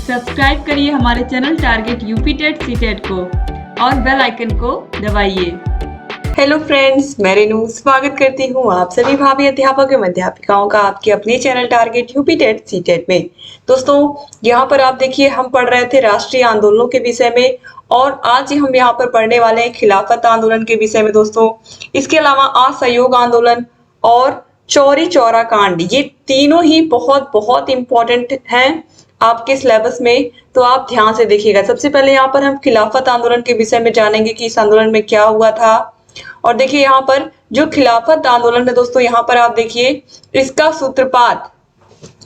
Subscribe करिए हमारे channel target UP TET CTET को और बेल आइकन को दबाइए। हेलो फ्रेंड्स, मैं रेनू स्वागत करती हूँ आप सभी भावी अध्यापक एवं अध्यापिकाओं का आपके अपने channel target UP TET CTET में। दोस्तों, यहाँ पर आप देखिए, हम पढ़ रहे थे राष्ट्रीय आंदोलनों के विषय में और आज हम यहाँ पर पढ़ने वाले हैं खिलाफत आंदोलन के विषय में। दोस्तों, इसके अलावा असहयोग आंदोलन और चौरी चौरा कांड, ये तीनों ही बहुत बहुत इंपॉर्टेंट हैं आपके सिलेबस में, तो आप ध्यान से देखिएगा। सबसे पहले यहाँ पर हम खिलाफत आंदोलन के विषय में जानेंगे कि इस आंदोलन में क्या हुआ था। और देखिए, यहाँ पर जो खिलाफत आंदोलन है दोस्तों, यहाँ पर आप देखिए इसका सूत्रपात,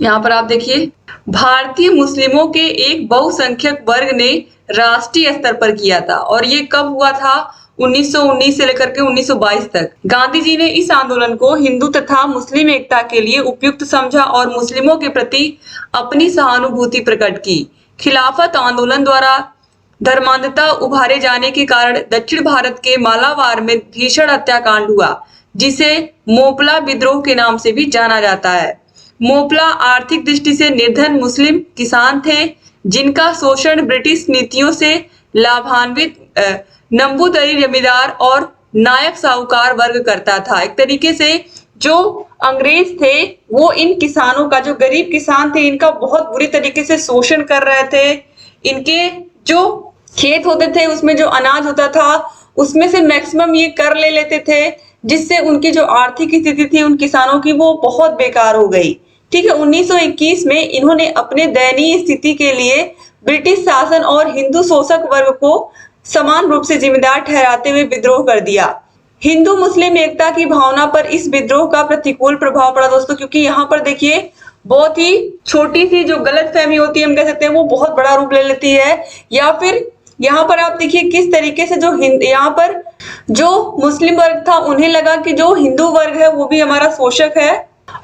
यहाँ पर आप देखिए भारतीय मुस्लिमों के एक बहुसंख्यक वर्ग ने राष्ट्रीय स्तर पर किया था। और ये कब हुआ था? 1919 से लेकर के 1922 तक। गांधी जी ने इस आंदोलन को हिंदू तथा मुस्लिम एकता के लिए उपयुक्त समझा और मुस्लिमों के प्रति अपनी सहानुभूति प्रकट की। खिलाफत आंदोलन द्वारा धर्मांधता उभारे जाने के कारण दक्षिण भारत के मालाबार में भीषण हत्याकांड हुआ, जिसे मोपला विद्रोह के नाम से भी जाना जाता है। मोपला आर्थिक दृष्टि से निर्धन मुस्लिम किसान थे, जिनका शोषण ब्रिटिश नीतियों से लाभान्वित नंबूदरी जमींदार और नायक साहूकार वर्ग करता था। एक तरीके से जो अंग्रेज थे वो इन किसानों का, जो गरीब किसान थे, इनका बहुत बुरी तरीके से शोषण कर रहे थे। इनके जो खेत होते थे उसमें जो अनाज होता था उसमें से मैक्सिमम ये कर ले लेते थे, जिससे उनकी जो आर्थिक स्थिति थी उन किसानों की वो बहुत बेकार हो गई। ठीक है, 1921 में इन्होंने अपने दयनीय स्थिति के लिए ब्रिटिश शासन और हिंदू शोषक वर्ग को समान रूप से जिम्मेदार ठहराते हुए विद्रोह कर दिया। हिंदू मुस्लिम एकता की भावना पर इस विद्रोह का प्रतिकूल प्रभाव पड़ा दोस्तों, क्योंकि यहाँ पर देखिए बहुत ही छोटी सी जो गलतफहमी होती है, हम कह सकते हैं, वो बहुत बड़ा रूप ले लेती है। या फिर यहाँ पर आप देखिए किस तरीके से जो यहाँ पर जो मुस्लिम वर्ग था उन्हें लगा कि जो हिंदू वर्ग है वो भी हमारा शोषक है।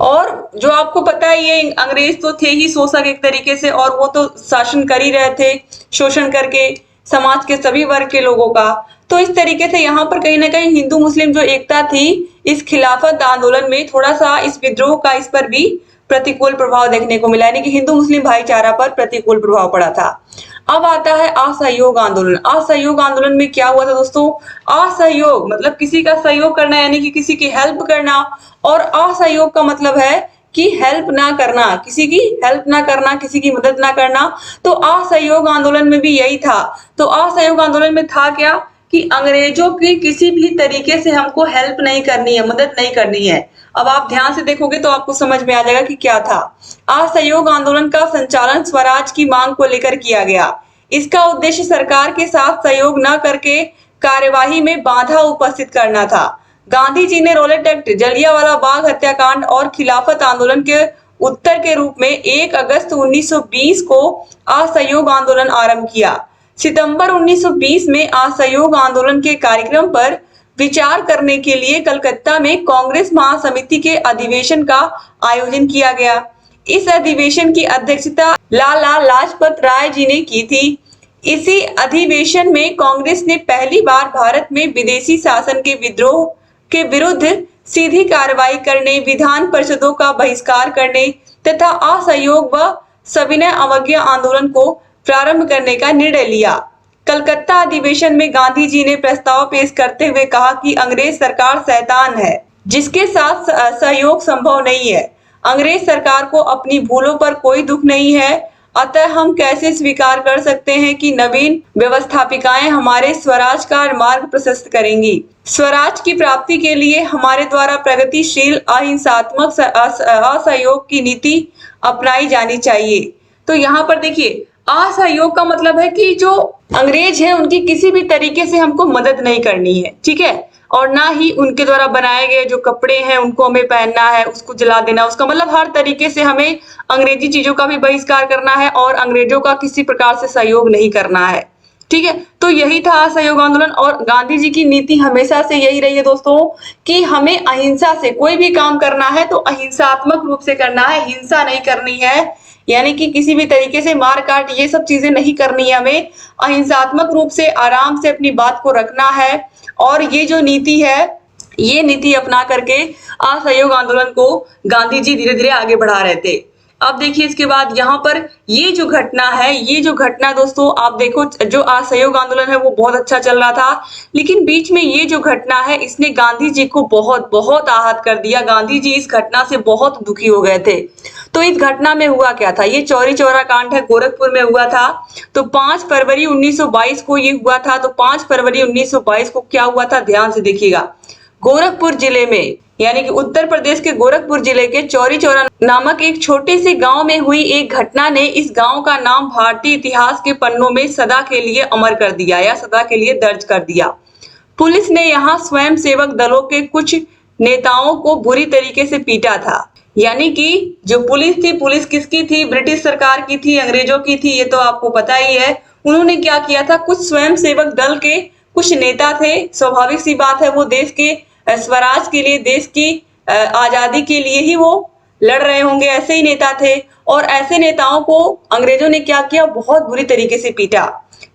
और जो आपको पता है, ये अंग्रेज तो थे ही शोषक एक तरीके से, और वो तो शासन कर ही रहे थे, शोषण करके समाज के सभी वर्ग के लोगों का। तो इस तरीके से यहाँ पर कहीं ना कहीं हिंदू मुस्लिम जो एकता थी इस खिलाफत आंदोलन में, थोड़ा सा इस विद्रोह का इस पर भी प्रतिकूल प्रभाव देखने को मिला, यानी कि हिंदू मुस्लिम भाईचारा पर प्रतिकूल प्रभाव पड़ा था। अब आता है असहयोग आंदोलन। असहयोग आंदोलन में क्या हुआ था दोस्तों? असहयोग मतलब किसी का सहयोग करना, यानी कि किसी की हेल्प करना, और असहयोग का मतलब है कि हेल्प ना करना, किसी की हेल्प ना करना, किसी की मदद ना करना। तो असहयोग आंदोलन में भी यही था। तो असहयोग आंदोलन में था क्या कि अंग्रेजों की किसी भी तरीके से हमको हेल्प नहीं करनी है, मदद नहीं करनी है। अब आप ध्यान से देखोगे तो आपको समझ में आ जाएगा कि क्या था। असहयोग आंदोलन का संचालन स्वराज की मांग को लेकर किया गया। इसका उद्देश्य सरकार के साथ सहयोग न करके कार्यवाही में बाधा उपस्थित करना था। गांधी जी ने रॉलेट एक्ट, जलियांवाला बाग हत्याकांड और खिलाफत आंदोलन के उत्तर के रूप में 1 अगस्त 1920 को असहयोग आंदोलन आरंभ किया। सितंबर 1920 में असहयोग आंदोलन के कार्यक्रम पर विचार करने के लिए कलकत्ता में कांग्रेस महासमिति के अधिवेशन का आयोजन किया गया। इस अधिवेशन की अध्यक्षता लाला लाजपत राय जी ने की थी। इसी अधिवेशन में कांग्रेस ने पहली बार भारत में विदेशी शासन के विद्रोह के विरुद्ध सीधी कार्रवाई करने, विधान परिषदों का बहिष्कार करने तथा असहयोग व सविनय अवज्ञा आंदोलन को प्रारंभ करने का निर्णय लिया। कलकत्ता अधिवेशन में गांधी जी ने प्रस्ताव पेश करते हुए कहा कि अंग्रेज सरकार शैतान है, जिसके साथ सहयोग संभव नहीं है। अंग्रेज सरकार को अपनी भूलों पर कोई दुख नहीं है, अतः हम कैसे स्वीकार कर सकते हैं कि नवीन व्यवस्थापिकाएं हमारे स्वराज का मार्ग प्रशस्त करेंगी। स्वराज की प्राप्ति के लिए हमारे द्वारा प्रगतिशील अहिंसात्मक असहयोग की नीति अपनाई जानी चाहिए। तो यहाँ पर देखिए, असहयोग का मतलब है कि जो अंग्रेज है उनकी किसी भी तरीके से हमको मदद नहीं करनी है, ठीक है, और ना ही उनके द्वारा बनाए गए जो कपड़े हैं उनको हमें पहनना है, उसको जला देना, उसका मतलब हर तरीके से हमें अंग्रेजी चीजों का भी बहिष्कार करना है और अंग्रेजों का किसी प्रकार से सहयोग नहीं करना है। ठीक है, तो यही था असहयोग आंदोलन। और गांधी जी की नीति हमेशा से यही रही है दोस्तों कि हमें अहिंसा से कोई भी काम करना है तो अहिंसात्मक रूप से करना है, हिंसा नहीं करनी है, यानी कि किसी भी तरीके से मार काट ये सब चीजें नहीं करनी है। हमें अहिंसात्मक रूप से आराम से अपनी बात को रखना है। और ये जो नीति है, ये नीति अपना करके असहयोग आंदोलन को गांधी जी धीरे धीरे आगे बढ़ा रहे थे। अब देखिए इसके बाद यहाँ पर ये जो घटना दोस्तों आप देखो, जो असहयोग आंदोलन है वो बहुत अच्छा चल रहा था, लेकिन बीच में ये जो घटना है इसने गांधी जी को बहुत बहुत आहत कर दिया। गांधी जी इस घटना से बहुत दुखी हो गए थे। तो इस घटना में हुआ क्या था, ये चौरी चौरा कांड है, गोरखपुर में हुआ था। तो 5 फरवरी 1922 को ये हुआ था। तो 5 फरवरी 1922 को क्या हुआ था, ध्यान से देखिएगा। गोरखपुर जिले में, यानी कि उत्तर प्रदेश के गोरखपुर जिले के चौरी चौरा नामक एक छोटे से गांव में हुई एक घटना ने इस गांव का नाम भारतीय इतिहास के पन्नों में सदा के लिए अमर कर दिया या सदा के लिए दर्ज कर दिया। पुलिस ने यहाँ स्वयं सेवक दलों के कुछ नेताओं को बुरी तरीके से पीटा था। यानी कि जो पुलिस थी, पुलिस किसकी थी, ब्रिटिश सरकार की थी, अंग्रेजों की थी, ये तो आपको पता ही है। उन्होंने क्या किया था, कुछ स्वयं सेवक दल के कुछ नेता थे, स्वाभाविक सी बात है वो देश के स्वराज के लिए, देश की आजादी के लिए ही वो लड़ रहे होंगे, ऐसे ही नेता थे। और ऐसे नेताओं को अंग्रेजों ने क्या किया, बहुत बुरी तरीके से पीटा,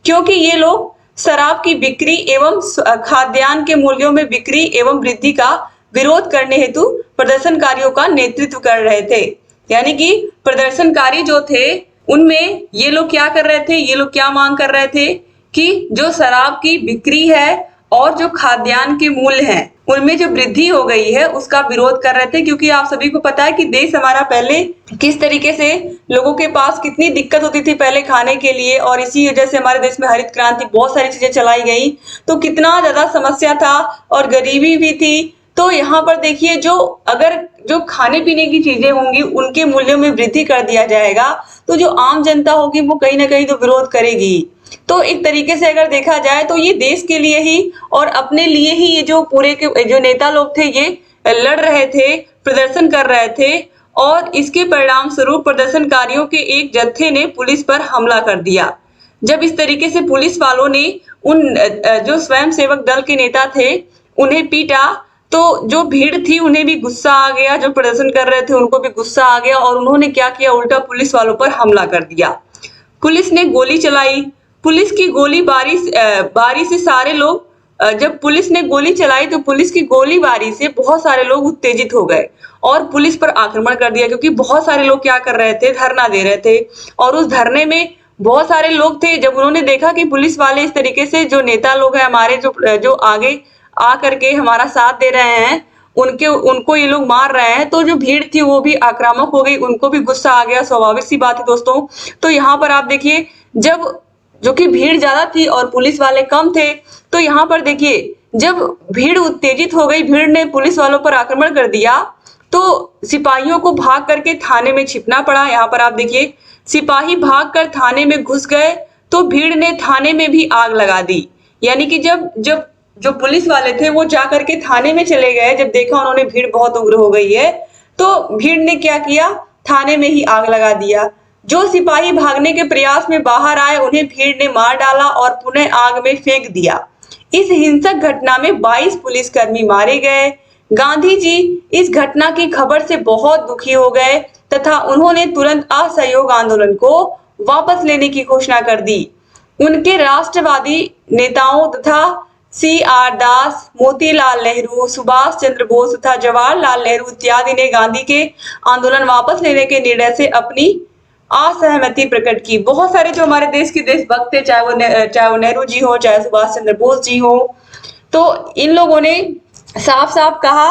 क्योंकि ये लोग शराब की बिक्री एवं खाद्यान्न के मूल्यों में बिक्री एवं वृद्धि का विरोध करने हेतु प्रदर्शनकारियों का नेतृत्व कर रहे थे। यानी कि प्रदर्शनकारी जो थे उनमें ये लोग क्या कर रहे थे, ये लोग क्या मांग कर रहे थे कि जो शराब की बिक्री है और जो खाद्यान्न के मूल्य हैं उनमें जो वृद्धि हो गई है उसका विरोध कर रहे थे। क्योंकि आप सभी को पता है कि देश हमारा पहले किस तरीके से लोगों के पास कितनी दिक्कत होती थी पहले खाने के लिए, और इसी वजह से हमारे देश में हरित क्रांति, बहुत सारी चीजें चलाई गई, तो कितना ज्यादा समस्या था और गरीबी भी थी। तो यहाँ पर देखिए, जो खाने पीने की चीजें होंगी उनके मूल्यों में वृद्धि कर दिया जाएगा, तो जो आम जनता होगी वो कहीं ना कहीं तो विरोध करेगी। तो एक तरीके से अगर देखा जाए तो ये देश के लिए ही और अपने लिए ही ये जो पूरे के जो नेता लोग थे ये लड़ रहे थे, प्रदर्शन कर रहे थे, और इसके परिणाम स्वरूप प्रदर्शनकारियों के एक जत्थे ने पुलिस पर हमला कर दिया। जब इस तरीके से पुलिस वालों ने उन जो स्वयं सेवक दल के नेता थे उन्हें पीटा, तो जो भीड़ थी उन्हें भी गुस्सा आ गया, जो प्रदर्शन कर रहे थे उनको भी गुस्सा आ गया, और उन्होंने क्या किया, उल्टा पुलिस वालों पर हमला कर दिया। पुलिस ने गोली चलाई। पुलिस की गोली बारी से सारे लोग, जब पुलिस ने गोली चलाई तो पुलिस की गोली बारी से बहुत सारे लोग उत्तेजित हो गए और पुलिस पर आक्रमण कर दिया। क्योंकि बहुत सारे लोग क्या कर रहे थे, धरना दे रहे थे, और उस धरने में बहुत सारे लोग थे। जब उन्होंने देखा कि पुलिस वाले इस तरीके से, जो नेता लोग हैं हमारे, जो आगे आ करके हमारा साथ दे रहे हैं, उनको ये लोग मार रहे हैं, तो जो भीड़ थी वो भी आक्रामक हो गई, उनको भी गुस्सा आ गया। स्वाभाविक सी बात है दोस्तों। तो यहाँ पर आप देखिए, जब जो कि भीड़ ज्यादा थी और पुलिस वाले कम थे, तो यहाँ पर देखिए जब भीड़ उत्तेजित हो गई, भीड़ ने पुलिस वालों पर आक्रमण कर दिया, तो सिपाहियों को भाग करके थाने में छिपना पड़ा। यहाँ पर आप देखिए, सिपाही भागकर थाने में घुस गए तो भीड़ ने थाने में भी आग लगा दी। यानी कि जब जब जो पुलिस वाले थे वो जाकर के थाने में चले गए, जब देखा उन्होंने भीड़ बहुत उग्र हो गई है, तो भीड़ ने क्या किया, थाने में ही आग लगा दिया। जो सिपाही भागने के प्रयास में बाहर आए उन्हें भीड़ ने मार डाला और पुनः आग में फेंक दिया। इस हिंसक घटना में 22 पुलिसकर्मी मारे गए। गांधी जी इस घटना की खबर से बहुत दुखी हो गए तथा उन्होंने तुरंत असहयोग आंदोलन को वापस लेने की घोषणा कर दी। उनके राष्ट्रवादी नेताओं तथा CR दास, मोतीलाल नेहरू, सुभाष चंद्र बोस तथा जवाहरलाल नेहरू इत्यादि ने गांधी के आंदोलन वापस लेने के निर्णय से अपनी असहमति प्रकट की। बहुत सारे जो हमारे देश के देशभक्त थे, चाहे वो नेहरू जी हो, चाहे सुभाष चंद्र बोस जी हो, तो इन लोगों ने साफ साफ कहा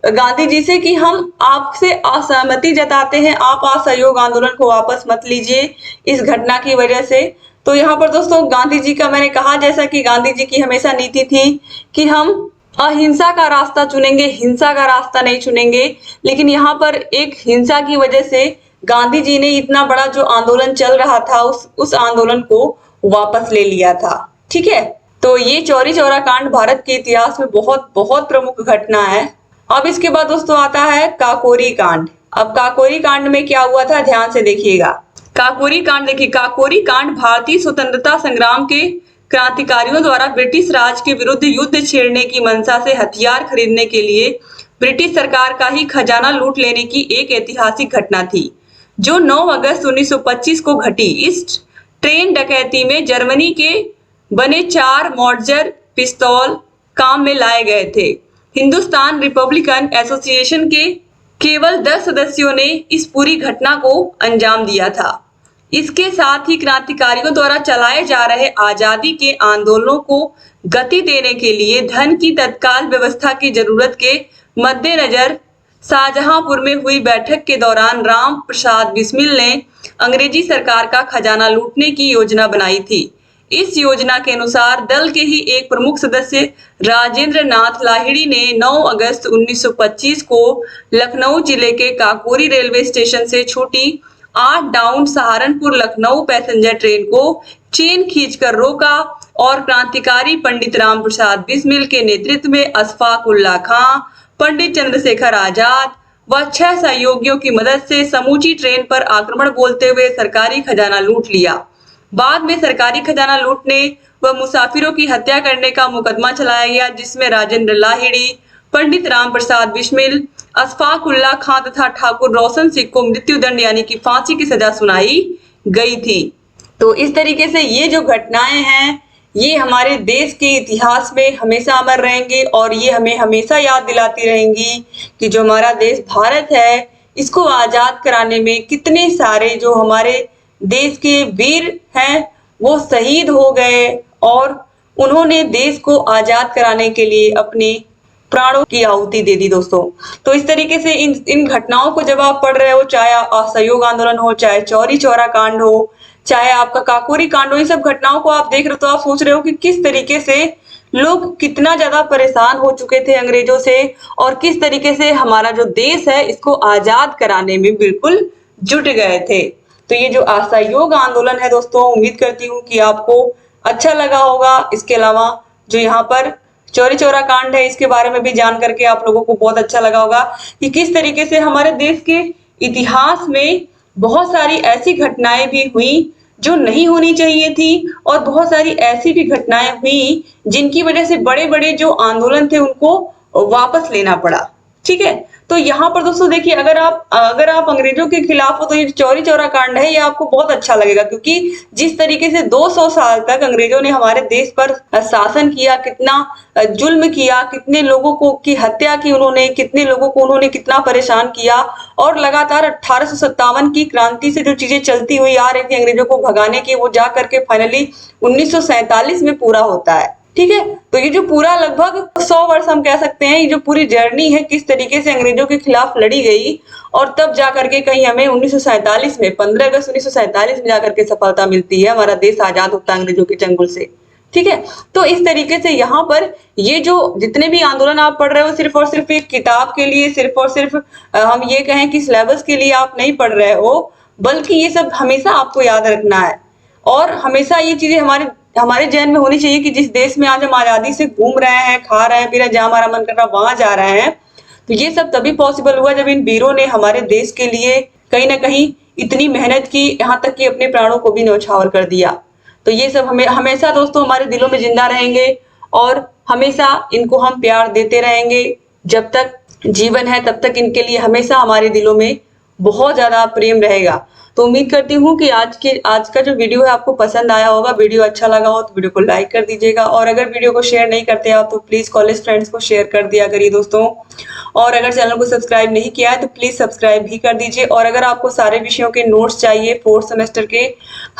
गांधी जी से कि हम आपसे असहमति जताते हैं, आप असहयोग आंदोलन को वापस मत लीजिए इस घटना की वजह से। तो यहाँ पर दोस्तों गांधी जी का, मैंने कहा जैसा कि गांधी जी की हमेशा नीति थी कि हम अहिंसा का रास्ता चुनेंगे, हिंसा का रास्ता नहीं चुनेंगे। लेकिन यहाँ पर एक हिंसा की वजह से गांधी जी ने इतना बड़ा जो आंदोलन चल रहा था उस आंदोलन को वापस ले लिया था। ठीक है, तो ये चौरी चौरा कांड भारत के इतिहास में बहुत बहुत प्रमुख घटना है। अब इसके बाद दोस्तों आता है काकोरी कांड। अब काकोरी कांड में क्या हुआ था, ध्यान से देखिएगा। काकोरी कांड देखिए, काकोरी कांड भारतीय स्वतंत्रता संग्राम के क्रांतिकारियों द्वारा ब्रिटिश राज के विरुद्ध युद्ध छेड़ने की मंशा से हथियार खरीदने के लिए ब्रिटिश सरकार का ही खजाना लूट लेने की एक ऐतिहासिक घटना थी, जो 9 अगस्त 1925 को घटी। इस ट्रेन डकैती में जर्मनी के बने 4 मॉर्टर पिस्तौल काम में लाए गए थे। हिंदुस्तान रिपब्लिकन एसोसिएशन केवल 10 सदस्यों ने इस पूरी घटना को अंजाम दिया था। इसके साथ ही क्रांतिकारियों द्वारा चलाए जा रहे आजादी के आंदोलनों को गति देने के लिए धन की तत्काल व्यवस्था की जरूरत के मद्देनजर शाहजहांपुर में हुई बैठक के दौरान राम प्रसाद बिस्मिल ने अंग्रेजी सरकार का खजाना लूटने की योजना बनाई थी। इस योजना के अनुसार दल के ही एक प्रमुख सदस्य राजेंद्र नाथ लाहिड़ी ने 9 अगस्त 1925 को लखनऊ जिले के काकोरी रेलवे स्टेशन से छूटी 8 down Saharanpur Lucknow passenger train को चेन खींचकर रोका और क्रांतिकारी पंडित राम प्रसाद बिस्मिल के नेतृत्व में अशफाक उल्लाह खां, पंडित चंद्रशेखर आजाद व 6 सहयोगियों की मदद से समूची ट्रेन पर आक्रमण बोलते हुए सरकारी खजाना लूट लिया। बाद में सरकारी खजाना लूटने व मुसाफिरों की हत्या करने का मुकदमा चलाया गया, जिसमें राजेंद्र लाहिड़ी, पंडित राम प्रसाद बिस्मिल, अशफाक उल्लाह खां तथा ठाकुर रोशन सिंह को मृत्युदंड यानी कि फांसी की सजा सुनाई गई थी। तो इस तरीके से ये जो घटनाएं हैं ये हमारे देश के इतिहास में हमेशा अमर रहेंगे और ये हमें हमेशा याद दिलाती रहेंगी कि जो हमारा देश भारत है इसको आजाद कराने में कितने सारे जो हमारे देश के वीर हैं वो शहीद हो गए और उन्होंने देश को आजाद कराने के लिए अपने प्राणों की आहुति दे दी दोस्तों। तो इस तरीके से इन घटनाओं को जब आप पढ़ रहे हो, चाहे असहयोग आंदोलन हो, चाहे चौरी चौरा कांड हो, चाहे आपका काकोरी कांड हो, इन सब घटनाओं को आप देख रहे हो तो आप सोच रहे हो कि किस तरीके से लोग कितना ज्यादा परेशान हो चुके थे अंग्रेजों से और किस तरीके से हमारा जो देश है इसको आजाद कराने में बिल्कुल जुट गए थे। तो ये जो असहयोग आंदोलन है दोस्तों, उम्मीद करती हूँ कि आपको अच्छा लगा होगा। इसके अलावा जो यहाँ पर चौरी चौरा कांड है इसके बारे में भी जान करके आप लोगों को बहुत अच्छा लगा होगा कि किस तरीके से हमारे देश के इतिहास में बहुत सारी ऐसी घटनाएं भी हुई जो नहीं होनी चाहिए थी और बहुत सारी ऐसी भी घटनाएं हुई जिनकी वजह से बड़े बड़े जो आंदोलन थे उनको वापस लेना पड़ा। ठीक है, तो यहाँ पर दोस्तों देखिए, अगर आप अंग्रेजों के खिलाफ हो तो ये चौरी चौरा कांड है ये आपको बहुत अच्छा लगेगा, क्योंकि जिस तरीके से 200 साल तक अंग्रेजों ने हमारे देश पर शासन किया, कितना जुल्म किया, कितने लोगों को की हत्या की उन्होंने, कितने लोगों को उन्होंने कितना परेशान किया और लगातार 1857 की क्रांति से जो चीजें चलती हुई आ रही थी अंग्रेजों को भगाने की, वो जा करके फाइनली 1947 में पूरा होता है। ठीक है, तो ये जो पूरा लगभग 100 वर्ष हम कह सकते हैं, ये जो पूरी जर्नी है किस तरीके से अंग्रेजों के खिलाफ लड़ी गई और तब जाकर के कहीं हमें 1947 में 15 अगस्त 1947 में जाकर के सफलता मिलती है, हमारा देश आजाद होता है अंग्रेजों के चंगुल से। ठीक है, तो इस तरीके से यहाँ पर ये जो जितने भी आंदोलन आप पढ़ रहे हो सिर्फ और सिर्फ एक किताब के लिए, सिर्फ और सिर्फ हम ये कहें कि सिलेबस के लिए आप नहीं पढ़ रहे हो, बल्कि ये सब हमेशा आपको याद रखना है और हमेशा ये चीजें हमारे जहन में होनी चाहिए कि जिस देश में आज हम आजादी से घूम रहे हैं, खा रहे हैं, पी रहे हैं, जहां हमारा मन कर रहा है वहां जा रहे हैं, तो ये सब तभी पॉसिबल हुआ जब इन वीरों ने हमारे देश के लिए कहीं ना कहीं इतनी मेहनत की, यहाँ तक कि अपने प्राणों को भी न्यौछावर कर दिया। तो ये सब हमें हमेशा दोस्तों हमारे दिलों में जिंदा रहेंगे और हमेशा इनको हम प्यार देते रहेंगे। जब तक जीवन है तब तक इनके लिए हमेशा हमारे दिलों में बहुत ज्यादा प्रेम रहेगा। तो उम्मीद करती हूँ कि आज का जो वीडियो है आपको पसंद आया होगा। वीडियो अच्छा लगा हो तो वीडियो को लाइक कर दीजिएगा और अगर वीडियो को शेयर नहीं करते आप तो प्लीज कॉलेज फ्रेंड्स को शेयर कर दिया करिए दोस्तों। और अगर चैनल को सब्सक्राइब नहीं किया है तो प्लीज सब्सक्राइब भी कर दीजिए। और अगर आपको सारे विषयों के नोट्स चाहिए, 4th सेमेस्टर के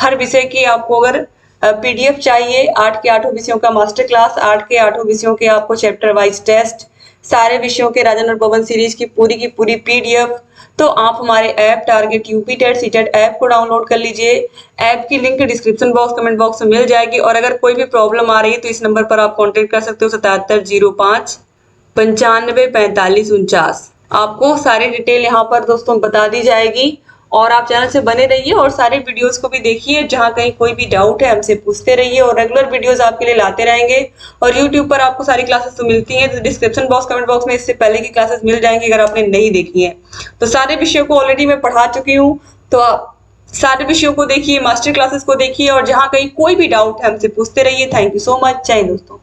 हर विषय की आपको अगर PDF चाहिए, 8 के 8 विषयों का मास्टर क्लास, 8 के 8 विषयों के आपको चैप्टर वाइज टेस्ट, सारे विषयों के राजन और पवन सीरीज की पूरी PDF, तो आप हमारे app target UP TET CTET app को डाउनलोड कर लीजिए। ऐप की link description box, comment box में मिल जाएगी। और अगर कोई भी प्रॉब्लम आ रही है तो इस नंबर पर आप कांटेक्ट कर सकते हो 7705 95 45 49। आपको सारी डिटेल यहाँ पर दोस्तों बता दी जाएगी और आप चैनल से बने रहिए और सारे वीडियोस को भी देखिए। जहां कहीं कोई भी डाउट है हमसे पूछते रहिए और रेगुलर वीडियोस आपके लिए लाते रहेंगे। और यूट्यूब पर आपको सारी क्लासेस तो मिलती हैं, तो डिस्क्रिप्शन बॉक्स, कमेंट बॉक्स में इससे पहले की क्लासेस मिल जाएंगी अगर आपने नहीं देखी है। तो सारे विषयों को ऑलरेडी मैं पढ़ा चुकी हूँ, तो आप सारे विषयों को देखिए, मास्टर क्लासेस को देखिए और जहाँ कहीं कोई भी डाउट है हमसे पूछते रहिए। Thank you so much. जय हिंद दोस्तों।